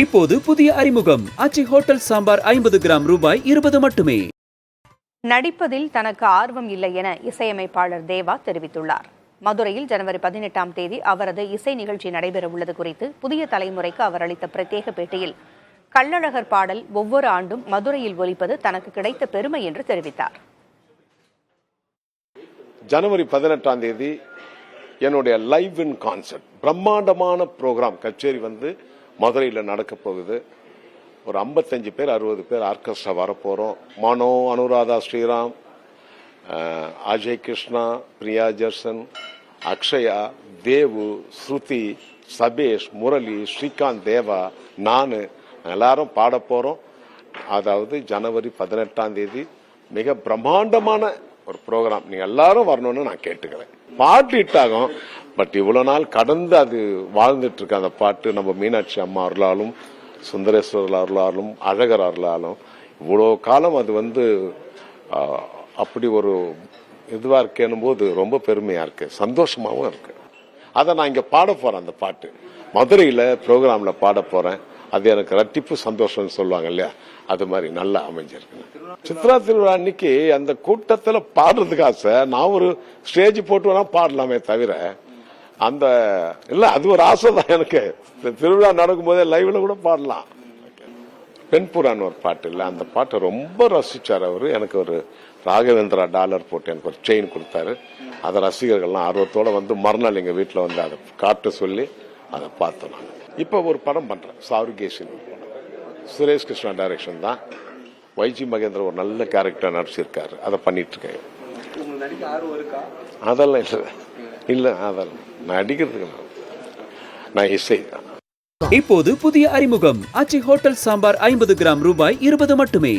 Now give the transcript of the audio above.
இப்போது புதிய அறிமுகம் ஆச்சி ஹோட்டல் சாம்பார் 50 கிராம் ரூபாய் 20 மட்டுமே. நடிப்பதில் தனக்கு ஆர்வம் இல்லை என இசையமைப்பாளர் தேவா தெரிவித்துள்ளார். மதுரையில் ஜனவரி 18ஆம் தேதி அவரது இசை நிகழ்ச்சி நடைபெறவுள்ளது குறித்து புதிய தலைமுறைக்கு அவர் அளித்த பிரத்யேக பேட்டியில் கள்ளழகர் பாடல் ஒவ்வொரு ஆண்டும் மதுரையில் ஒலிப்பது தனக்கு கிடைத்த பெருமை என்று தெரிவித்தார். ஜனவரி 18ஆம் தேதி என்னுடைய லைவ் இன் கான்சர்ட் பிரம்மாண்டமான ப்ரோக்ராம் கச்சேரி மதுரையில் நடக்க போகுது. ஒரு 55 பேர் 60 பேர் ஆர்கெஸ்ட்ரா வரப்போகிறோம். மனோ, அனுராதா ஸ்ரீராம், அஜய் கிருஷ்ணா, பிரியா ஜர்சன், அக்ஷயா, தேவு, ஸ்ருதி, சபேஷ், முரளி, ஸ்ரீகாந்த், தேவா, நான் எல்லாரும் பாட போகிறோம். அதாவது ஜனவரி 18ஆம் தேதி மிக பிரம்மாண்டமான ஒரு ப்ரோக்ராம். நீங்க எல்லாரும் வரணும்னு நான் கேட்டுக்கிறேன். பாட்டு ஹிட் ஆகும். பட் இவ்வளவு நாள் கடந்து அது வாழ்ந்துட்டு இருக்க அந்த பாட்டு நம்ம மீனாட்சி அம்மா அருளாலும், சுந்தரேஸ்வரர் அருளாலும், அழகர் அருளாலும் இவ்வளவு காலம் அது அப்படி ஒரு இதுவா இருக்கேனும் போது ரொம்ப பெருமையா இருக்கு, சந்தோஷமாவும் இருக்கு. அதை நான் இங்க பாட போறேன். அந்த பாட்டு மதுரையில ப்ரோக்ராம்ல பாட போறேன். அது எனக்கு ரட்டிப்பு சந்தோஷம்னு சொல்லுவாங்க இல்லையா, அது மாதிரி நல்லா அமைஞ்சிருக்கு. சித்ரா திருவிழா அன்னைக்கு அந்த கூட்டத்துல பாடுறதுக்கு ஆசை. நான் ஒரு ஸ்டேஜ் போட்டு வேணா பாடலாமே தவிர அந்த இல்ல, அது ஒரு ஆசை தான் எனக்கு. திருவிழா நடக்கும் போதே லைவ்ல கூட பாடலாம். பெண்புறான்னு ஒரு பாட்டு இல்ல, அந்த பாட்டை ரொம்ப ரசிச்சார் அவரு. எனக்கு ஒரு ராகவேந்திரா டாலர் போட்டு எனக்கு ஒரு செயின் கொடுத்தாரு. அதை ரசிகர்கள்லாம் ஆர்வத்தோட மறுநாள் எங்க வீட்டுல அதை காட்ட சொல்லி அதை பார்த்தோம். நான் இப்ப ஒரு படம் பண்றேன், சாருகேஷன். சுரேஷ் கிருஷ்ணா டைரக்ஷன் தான். வைஜி மகேந்திர ஒரு நல்ல கேரக்டர் நடிச்சிருக்காரு. அதை பண்ணிட்டு இருக்கேன். அதெல்லாம் இல்ல அதெல்லாம் நடிக்கிறதுக்கு நான் இசை. இப்போது புதிய அறிமுகம் ஆச்சி ஹோட்டல் சாம்பார் 50 கிராம் ரூபாய் 20 மட்டுமே.